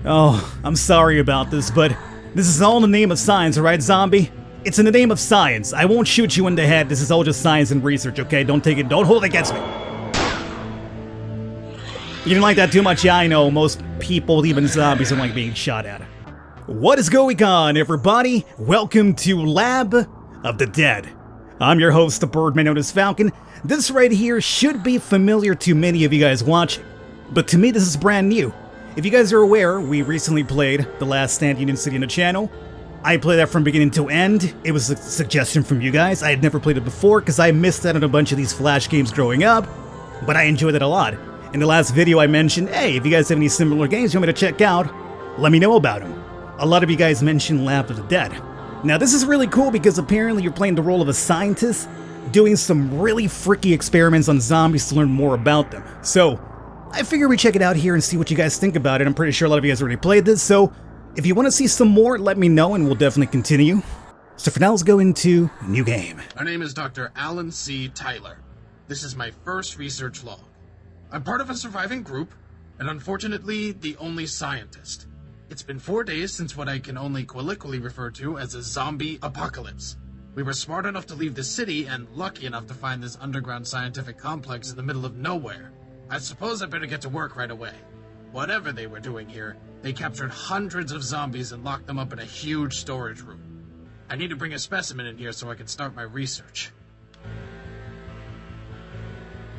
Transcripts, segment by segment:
Oh, I'm sorry about this, but this is all in the name of science, alright, zombie? It's in the name of science. I won't shoot you in the head. This is all just science and research, okay? Don't hold it against me. You didn't like that too much? Yeah, I know. Most people, even zombies, don't like being shot at. What is going on, everybody? Welcome to Lab of the Dead. I'm your host, the Birdman known as Falcon. This right here should be familiar to many of you guys watching, but to me this is brand new. If you guys are aware, we recently played The Last Stand Union City on the channel. I played that from beginning to end. It was a suggestion from you guys. I had never played it before because I missed out on a bunch of these Flash games growing up, but I enjoyed it a lot. In the last video I mentioned, hey, if you guys have any similar games you want me to check out, let me know about them. A lot of you guys mentioned Lab of the Dead. Now this is really cool because apparently you're playing the role of a scientist, doing some really freaky experiments on zombies to learn more about them. So, I figure we check it out here and see what you guys think about it. I'm pretty sure a lot of you guys already played this, so if you want to see some more, let me know and we'll definitely continue. So for now, let's go into a new game. My name is Dr. Alan C. Tyler. This is my first research log. I'm part of a surviving group, and unfortunately, the only scientist. It's been 4 days since what I can only colloquially refer to as a zombie apocalypse. We were smart enough to leave the city and lucky enough to find this underground scientific complex in the middle of nowhere. I suppose I better get to work right away. Whatever they were doing here, they captured hundreds of zombies and locked them up in a huge storage room. I need to bring a specimen in here so I can start my research.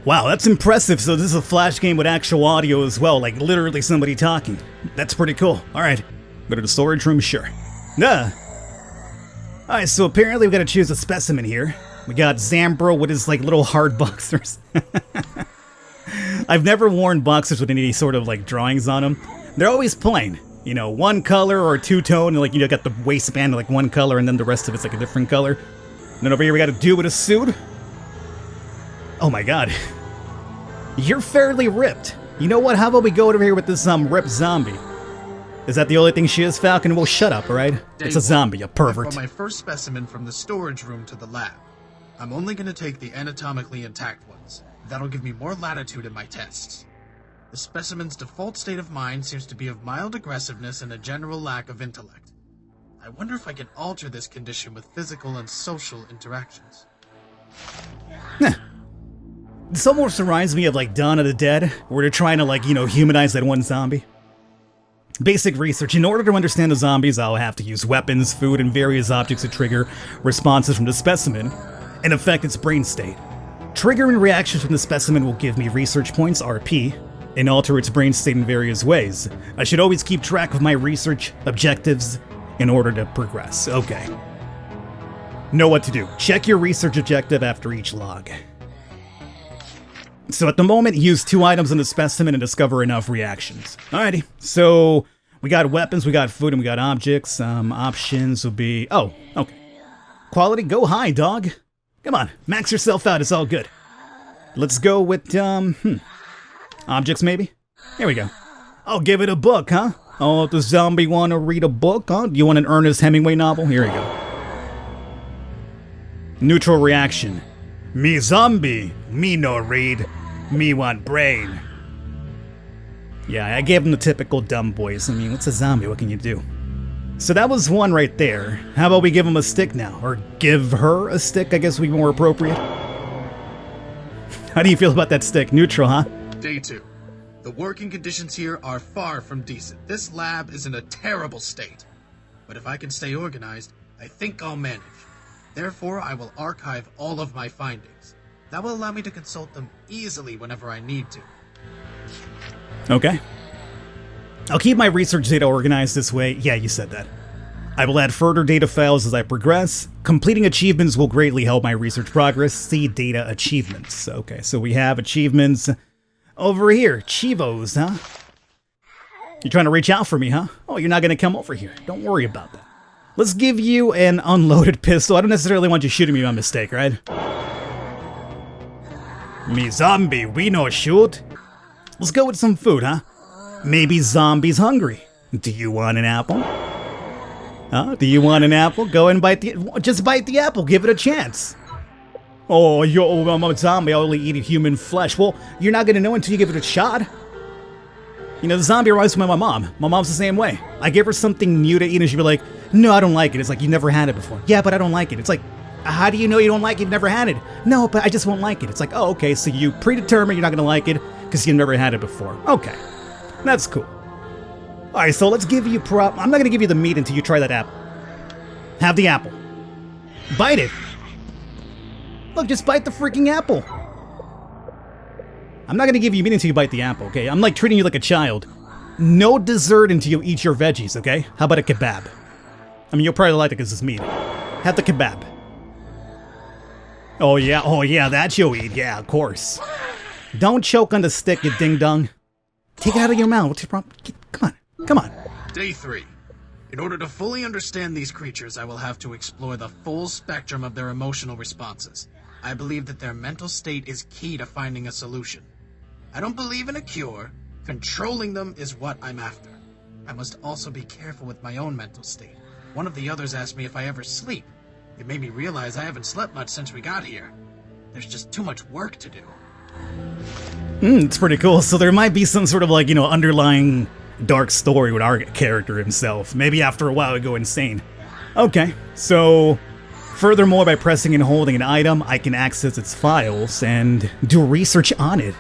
Wow, that's impressive. So this is a Flash game with actual audio as well, like literally somebody talking. That's pretty cool. Alright, go to the storage room, sure. Alright, so apparently we gotta choose a specimen here. We got Zambro with his like little hard boxers. I've never worn boxers with any sort of like drawings on them. They're always plain, you know, one color or two-tone, and like, you know, got the waistband like one color and then the rest of it's like a different color. And then over here we got a dude with a suit. Oh my god. You're fairly ripped. You know what, how about we go over here with this ripped zombie? Is that the only thing she is, Falcon? Well, shut up, alright? It's a zombie, a pervert. I brought my first specimen from the storage room to the lab. I'm only going to take the anatomically intact ones. That'll give me more latitude in my tests. The specimen's default state of mind seems to be of mild aggressiveness and a general lack of intellect. I wonder if I can alter this condition with physical and social interactions. This almost reminds me of like Dawn of the Dead, where they're trying to like, you know, humanize that one zombie. Basic research. In order to understand the zombies, I'll have to use weapons, food, and various objects to trigger responses from the specimen and affect its brain state. Triggering reactions from the specimen will give me research points, RP, and alter its brain state in various ways. I should always keep track of my research objectives in order to progress. Okay. Know what to do. Check your research objective after each log. So at the moment, use 2 items on the specimen and discover enough reactions. Alrighty, so we got weapons, we got food, and we got objects. Options will be... Oh, okay. Quality, go high, dog. Come on, max yourself out, it's all good. Let's go with, objects maybe? Here we go. Oh, give it a book, huh? Oh, does zombie want to read a book, huh? Do you want an Ernest Hemingway novel? Here we go. Neutral reaction. Me zombie, me no read, me want brain. Yeah, I gave him the typical dumb voice. I mean, what's a zombie? What can you do? So that was one right there. How about we give him a stick now? Or give her a stick, I guess would be more appropriate. How do you feel about that stick? Neutral, huh? Day 2. The working conditions here are far from decent. This lab is in a terrible state. But if I can stay organized, I think I'll manage. Therefore, I will archive all of my findings. That will allow me to consult them easily whenever I need to. Okay. I'll keep my research data organized this way. Yeah, you said that. I will add further data files as I progress. Completing achievements will greatly help my research progress. See data achievements. Okay, so we have achievements over here. Chivos, huh? You're trying to reach out for me, huh? Oh, you're not going to come over here. Don't worry about that. Let's give you an unloaded pistol. I don't necessarily want you shooting me by mistake, right? Me zombie, we no shoot. Let's go with some food, huh? Maybe zombie's hungry. Do you want an apple? Huh? Do you want an apple? Go and just bite the apple. Give it a chance. Oh, I'm a zombie. I only eat human flesh. Well, you're not going to know until you give it a shot. You know, the zombie reminds me of my mom. My mom's the same way. I give her something new to eat and she'd be like, no, I don't like it. It's like, you never had it before. Yeah, but I don't like it. It's like, how do you know you don't like it? You've never had it. No, but I just won't like it. It's like, oh, okay, so you predetermine you're not gonna like it because you've never had it before. Okay, that's cool. All right, so let's give you I'm not gonna give you the meat until you try that apple. Have the apple. Bite it. Look, just bite the freaking apple. I'm not gonna give you meat until you bite the apple, okay? I'm like treating you like a child. No dessert until you eat your veggies, okay? How about a kebab? I mean, you'll probably like it because it's meat. Have the kebab. Oh yeah, that you'll eat, yeah, of course. Don't choke on the stick, you ding-dong. Take it out of your mouth. What's your problem? Come on. Day 3. In order to fully understand these creatures, I will have to explore the full spectrum of their emotional responses. I believe that their mental state is key to finding a solution. I don't believe in a cure. Controlling them is what I'm after. I must also be careful with my own mental state. One of the others asked me if I ever sleep. It made me realize I haven't slept much since we got here. There's just too much work to do. It's pretty cool. So there might be some sort of like, underlying dark story with our character himself. Maybe after a while we go insane. Okay, so furthermore, by pressing and holding an item, I can access its files and do research on it.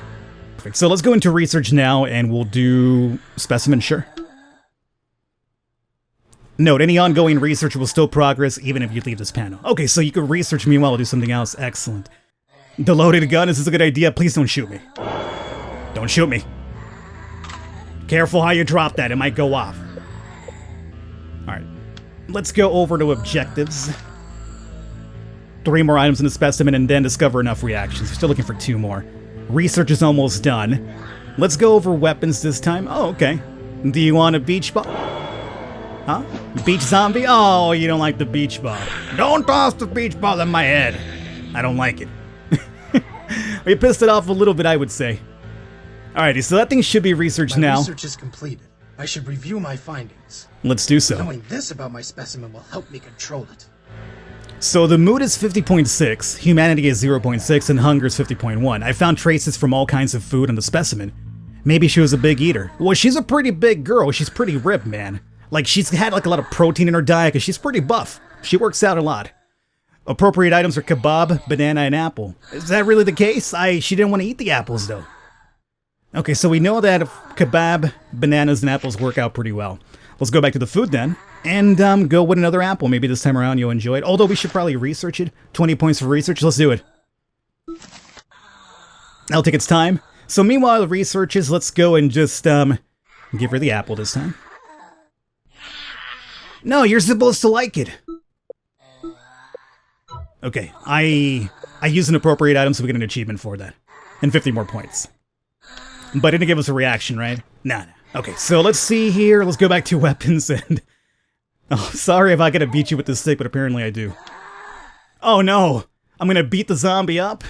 Perfect. So let's go into research now and we'll do specimen, sure. Note, any ongoing research will still progress even if you leave this panel. Okay, so you can research meanwhile I'll do something else. Excellent. The loaded gun, is this a good idea? Please don't shoot me. Don't shoot me. Careful how you drop that, it might go off. Alright, let's go over to objectives. 3 more items in the specimen and then discover enough reactions. We're still looking for 2 more. Research is almost done. Let's go over weapons this time. Oh, okay. Do you want a beach ball? Huh? Beach zombie? Oh, you don't like the beach ball. Don't toss the beach ball in my head. I don't like it. You pissed it off a little bit, I would say. Alrighty, so that thing should be researched now. My research is completed. I should review my findings. Let's do so. Knowing this about my specimen will help me control it. So the mood is 50.6, humanity is 0.6, and hunger is 50.1. I found traces from all kinds of food on the specimen. Maybe she was a big eater. Well, she's a pretty big girl. She's pretty ripped, man. Like, she's had like a lot of protein in her diet because she's pretty buff. She works out a lot. Appropriate items are kebab, banana, and apple. Is that really the case? She didn't want to eat the apples, though. Okay, so we know that kebab, bananas, and apples work out pretty well. Let's go back to the food then, and go with another apple. Maybe this time around you'll enjoy it. Although we should probably research it. 20 points for research. Let's do it. That'll take its time. So meanwhile, the researches, let's go and just give her the apple this time. No, you're supposed to like it. Okay, I used an appropriate item, so we get an achievement for that. And 50 more points. But it didn't give us a reaction, right? Nah. Okay, so let's see here. Let's go back to weapons and... Oh, sorry if I gotta beat you with this stick, but apparently I do. Oh no! I'm gonna beat the zombie up?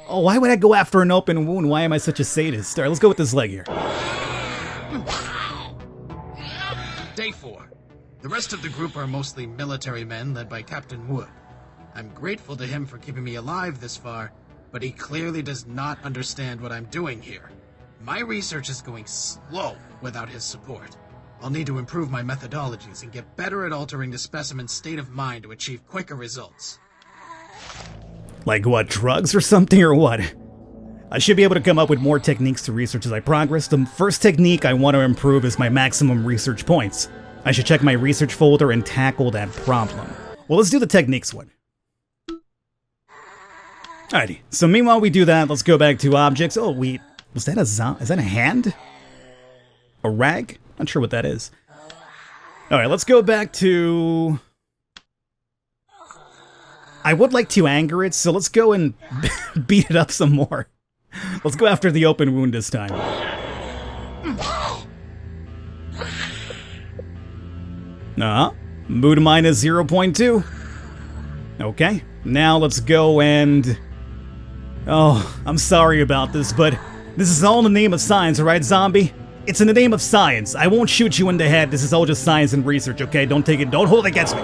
Oh, why would I go after an open wound? Why am I such a sadist? Alright, let's go with this leg here. Day 4. The rest of the group are mostly military men led by Captain Wood. I'm grateful to him for keeping me alive this far, but he clearly does not understand what I'm doing here. My research is going slow without his support. I'll need to improve my methodologies and get better at altering the specimen's state of mind to achieve quicker results. Like what, drugs or something, or what? I should be able to come up with more techniques to research as I progress. The first technique I want to improve is my maximum research points. I should check my research folder and tackle that problem. Well, let's do the techniques one. Alrighty, so meanwhile we do that, let's go back to objects. Oh, was that is that a hand? A rag? Not sure what that is. Alright, let's go back to... I would like to anger it, so let's go and beat it up some more. Let's go after the open wound this time. Mood minus 0.2. Okay, now let's go and... Oh, I'm sorry about this, but this is all in the name of science, alright, zombie? It's in the name of science. I won't shoot you in the head. This is all just science and research, okay? Don't hold it against me.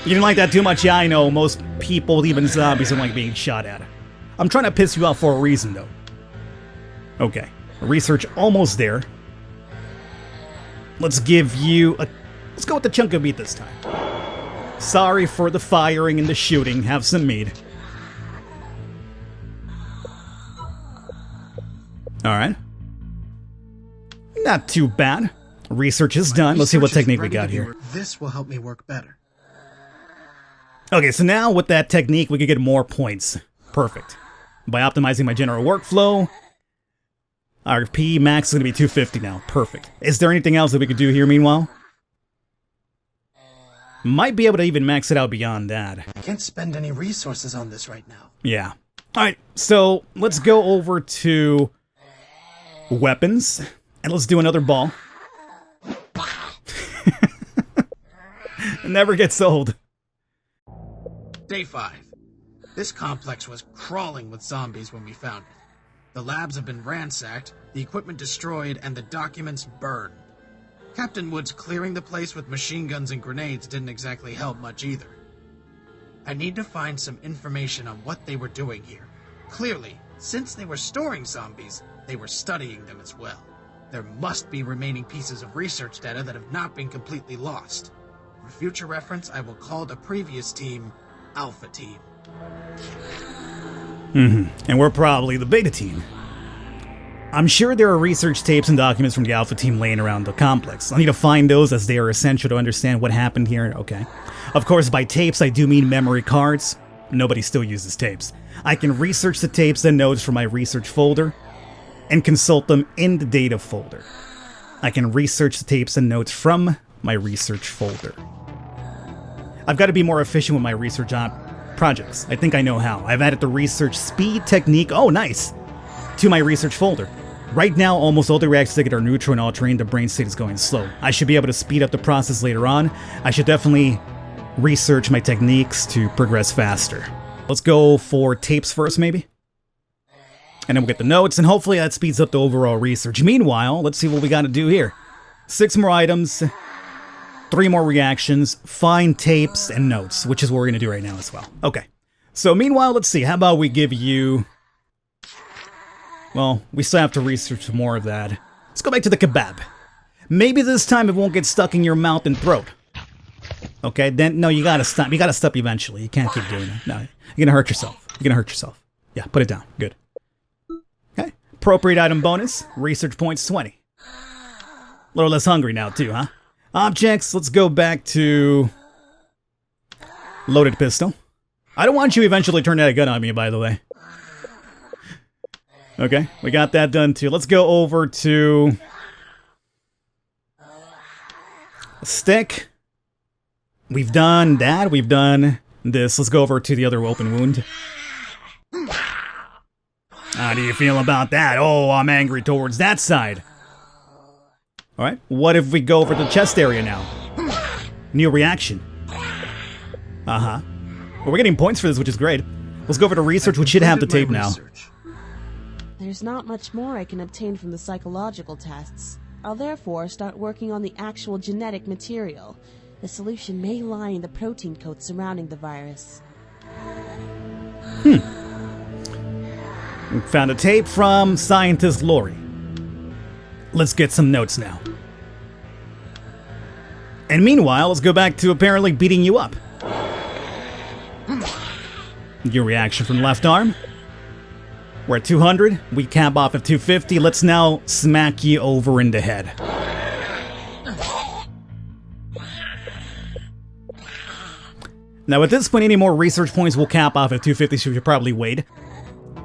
You didn't like that too much? Yeah, I know. Most people, even zombies, don't like being shot at. I'm trying to piss you off for a reason, though. Okay, research almost there. Let's give you a... Let's go with the chunk of meat this time. Sorry for the firing and the shooting. Have some meat. Alright. Not too bad. Research is done. Let's see what technique we got here. This will help me work better. Okay, so now with that technique, we can get more points. Perfect. By optimizing my general workflow, our P max is going to be 250 now. Perfect. Is there anything else that we could do here meanwhile? Might be able to even max it out beyond that. Can't spend any resources on this right now. Yeah. Alright, so let's go over to weapons, and let's do another ball. It never gets old. Day 5. This complex was crawling with zombies when we found it. The labs have been ransacked, the equipment destroyed, and the documents burned. Captain Wood's clearing the place with machine guns and grenades didn't exactly help much either. I need to find some information on what they were doing here. Clearly, since they were storing zombies, they were studying them as well. There must be remaining pieces of research data that have not been completely lost. For future reference, I will call the previous team Alpha Team. And we're probably the Beta Team. I'm sure there are research tapes and documents from the Alpha Team laying around the complex. I'll need to find those as they are essential to understand what happened here. Okay. Of course, by tapes, I do mean memory cards. Nobody still uses tapes. I can research the tapes and notes from my research folder and consult them in the data folder. I can research the tapes and notes from my research folder. I've got to be more efficient with my research on projects. I think I know how. I've added the research speed technique, oh nice, to my research folder. Right now, almost all the reactions I get are neutral and altering. The brain state is going slow. I should be able to speed up the process later on. I should definitely research my techniques to progress faster. Let's go for tapes first, maybe? And then we'll get the notes, and hopefully that speeds up the overall research. Meanwhile, let's see what we got to do here. 6 more items, 3 more reactions, find tapes and notes, which is what we're going to do right now as well. Okay. So meanwhile, let's see. How about we give you... Well, we still have to research more of that. Let's go back to the kebab. Maybe this time it won't get stuck in your mouth and throat. Okay, then, no, you gotta stop. You gotta stop eventually. You can't keep doing it. No, you're gonna hurt yourself. You're gonna hurt yourself. Yeah, put it down. Good. Okay, appropriate item bonus. Research points 20. A little less hungry now, too, huh? Objects, let's go back to... Loaded pistol. I don't want you to eventually turn that gun on me, by the way. Okay, we got that done too. Let's go over to... Stick. We've done that. We've done this. Let's go over to the other open wound. How do you feel about that? Oh, I'm angry towards that side. Alright, what if we go over to the chest area now? New reaction. Uh-huh. Well, we're getting points for this, which is great. Let's go over to research. We should have the tape now. There's not much more I can obtain from the psychological tests. I'll therefore start working on the actual genetic material. The solution may lie in the protein coat surrounding the virus. We found a tape from scientist Lori. Let's get some notes now. And meanwhile, let's go back to apparently beating you up. Your reaction from the left arm. We're at 200. We cap off at 250. Let's now smack you over in the head. Now at this point, any more research points will cap off at 250, so we should probably wait.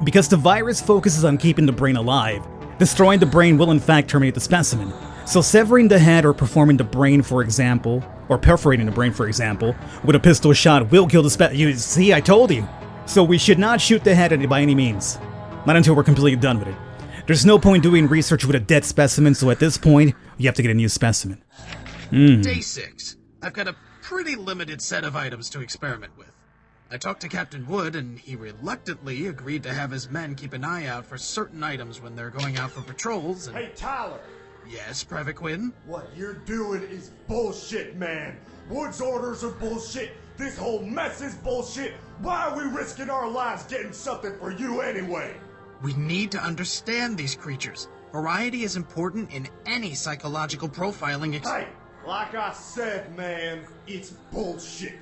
Because the virus focuses on keeping the brain alive, destroying the brain will in fact terminate the specimen. So severing the head or performing the brain, for example, or perforating the brain, for example, with a pistol shot will kill the specimen. You see, I told you. So we should not shoot the head by any means. Not until we're completely done with it. There's no point doing research with a dead specimen, so at this point, you have to get a new specimen. Day 6. I've got a pretty limited set of items to experiment with. I talked to Captain Wood, and he reluctantly agreed to have his men keep an eye out for certain items when they're going out for patrols and... Hey, Tyler! Yes, Private Quinn? What you're doing is bullshit, man! Wood's orders are bullshit! This whole mess is bullshit! Why are we risking our lives getting something for you anyway? We need to understand these creatures. Variety is important in any psychological profiling Hey, like I said, man, it's bullshit.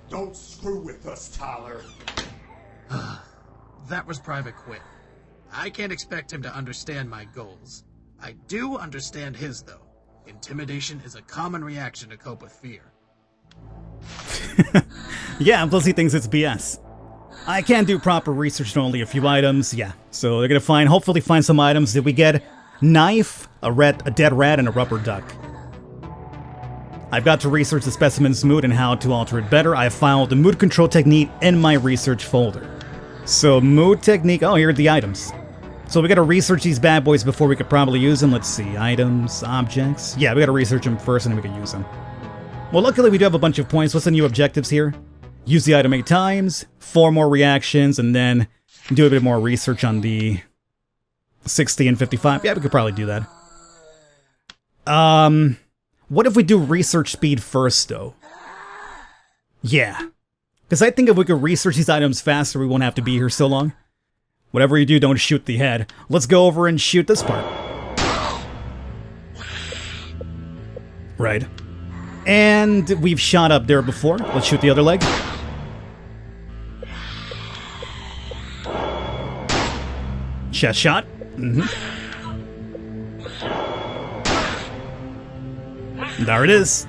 Don't screw with us, Tyler. That was Private Quinn. I can't expect him to understand my goals. I do understand his, though. Intimidation is a common reaction to cope with fear. Yeah, plus he thinks it's BS. I can't do proper research on only a few items, yeah. So they're gonna hopefully find some items. Did we get knife, a dead rat, and a rubber duck? I've got to research the specimen's mood and how to alter it better. I have filed the mood control technique in my research folder. So mood technique, oh, here are the items. So we gotta research these bad boys before we could probably use them. Let's see, items, objects. Yeah, we gotta research them first and then we can use them. Well, luckily we do have a bunch of points. What's the new objectives here? Use the item 8 times, 4 more reactions, and then do a bit more research on the 60 and 55. Yeah, we could probably do that. What if we do research speed first, though? Yeah. Because I think if we could research these items faster, we won't have to be here so long. Whatever you do, don't shoot the head. Let's go over and shoot this part. Right. And we've shot up there before. Let's shoot the other leg. Chest shot. There it is.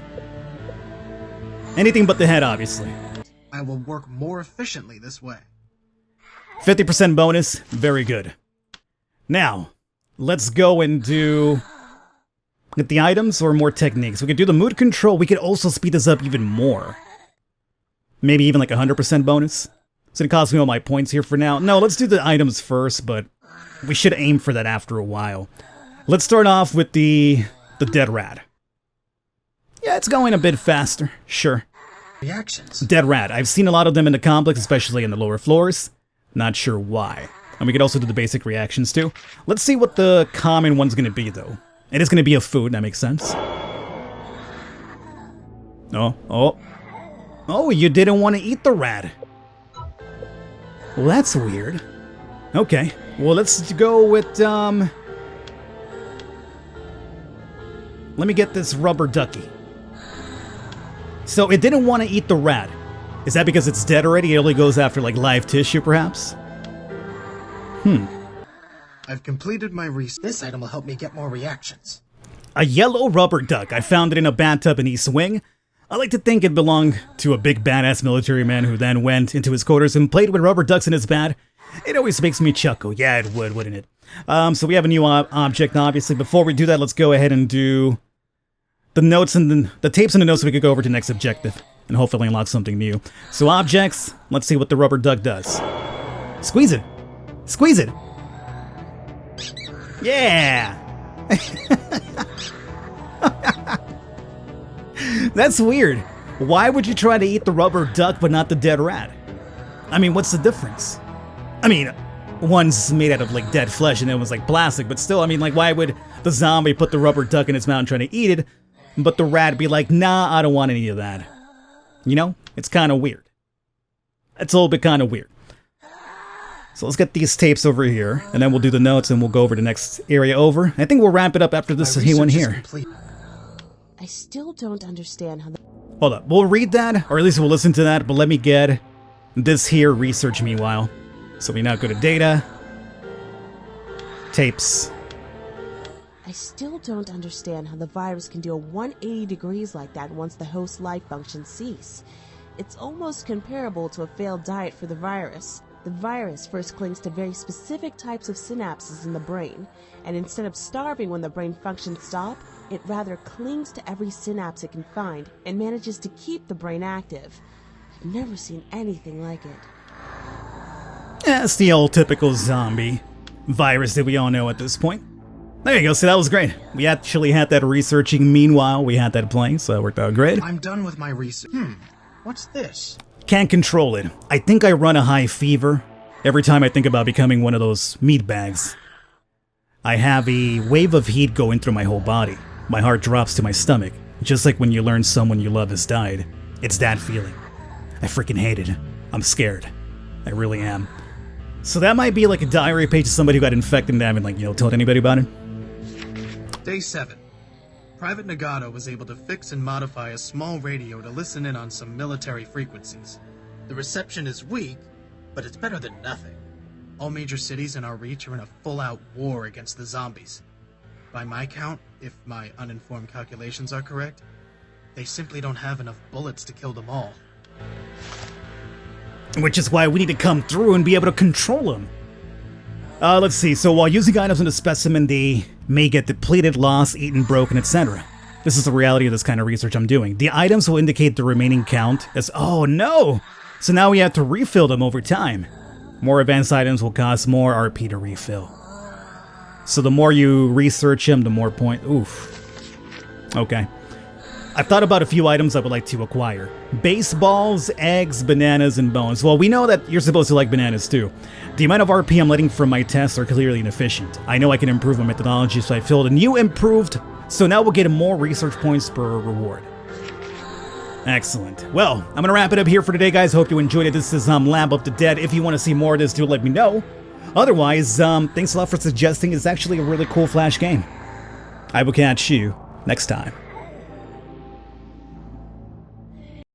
Anything but the head, obviously. I will work more efficiently this way. 50% bonus. Very good. Now, let's go and do... Get the items or more techniques. We could do the mood control. We could also speed this up even more. Maybe even like 100% bonus. It's gonna cost me all my points here for now. No, let's do the items first, but we should aim for that after a while. Let's start off with the dead rat. Yeah, it's going a bit faster. Sure. Reactions. Dead rat. I've seen a lot of them in the complex, especially in the lower floors. Not sure why. And we could also do the basic reactions too. Let's see what the common one's gonna be though. It is going to be a food, that makes sense. Oh, you didn't want to eat the rat. Well, that's weird. Okay, well, let's go with, let me get this rubber ducky. So, it didn't want to eat the rat. Is that because it's dead already? It only goes after, like, live tissue, perhaps? I've completed my research. This item will help me get more reactions. A yellow rubber duck. I found it in a bathtub in East Wing. I like to think it belonged to a big badass military man who then went into his quarters and played with rubber ducks in his bed. It always makes me chuckle. Yeah, it would, wouldn't it? So we have a new object, obviously. Before we do that, let's go ahead and do the notes and the tapes and the notes so we could go over to the next objective and hopefully unlock something new. So objects, let's see what the rubber duck does. Squeeze it. Squeeze it. Yeah! That's weird. Why would you try to eat the rubber duck but not the dead rat? I mean, what's the difference? I mean, one's made out of like dead flesh and the other one's like plastic, but still, I mean, like, why would the zombie put the rubber duck in its mouth and try to eat it, but the rat be like, nah, I don't want any of that? You know? It's kind of weird. It's a little bit kind of weird. So let's get these tapes over here, and then we'll do the notes, and we'll go over the next area over. I think we'll wrap it up after this one here. I still don't understand how. Hold up, we'll read that, or at least we'll listen to that, but let me get this here research meanwhile. So we now go to data, tapes. I still don't understand how the virus can do a 180 degrees like that once the host's life functions cease. It's almost comparable to a failed diet for the virus. The virus first clings to very specific types of synapses in the brain, and instead of starving when the brain functions stop, it rather clings to every synapse it can find and manages to keep the brain active. I've never seen anything like it. Yeah, it's the old typical zombie virus that we all know at this point. There you go, see, that was great. We actually had that researching meanwhile we had that playing, so that worked out great. I'm done with my research. What's this? Can't control it. I think I run a high fever every time I think about becoming one of those meat bags. I have a wave of heat going through my whole body. My heart drops to my stomach, just like when you learn someone you love has died. It's that feeling. I freaking hate it. I'm scared. I really am. So that might be like a diary page of somebody who got infected and they haven't, like, you know, told anybody about it. Day 7. Private Nagato was able to fix and modify a small radio to listen in on some military frequencies. The reception is weak, but it's better than nothing. All major cities in our reach are in a full-out war against the zombies. By my count, if my uninformed calculations are correct, they simply don't have enough bullets to kill them all. Which is why we need to come through and be able to control them. Let's see, so while using items in the specimen, they may get depleted, lost, eaten, broken, etc. This is the reality of this kind of research I'm doing. The items will indicate the remaining count as, oh no! So now we have to refill them over time. More advanced items will cost more RP to refill. So the more you research them, the more point, oof. Okay. I've thought about a few items I would like to acquire. Baseballs, eggs, bananas, and bones. Well, we know that you're supposed to like bananas too. The amount of RP I'm letting from my tests are clearly inefficient. I know I can improve my methodology, so I filled a new improved, so now we'll get more research points per reward. Excellent. Well, I'm gonna wrap it up here for today, guys. Hope you enjoyed it. This is Lab of the Dead. If you want to see more of this, do let me know. Otherwise, thanks a lot for suggesting. It's actually a really cool Flash game. I will catch you next time.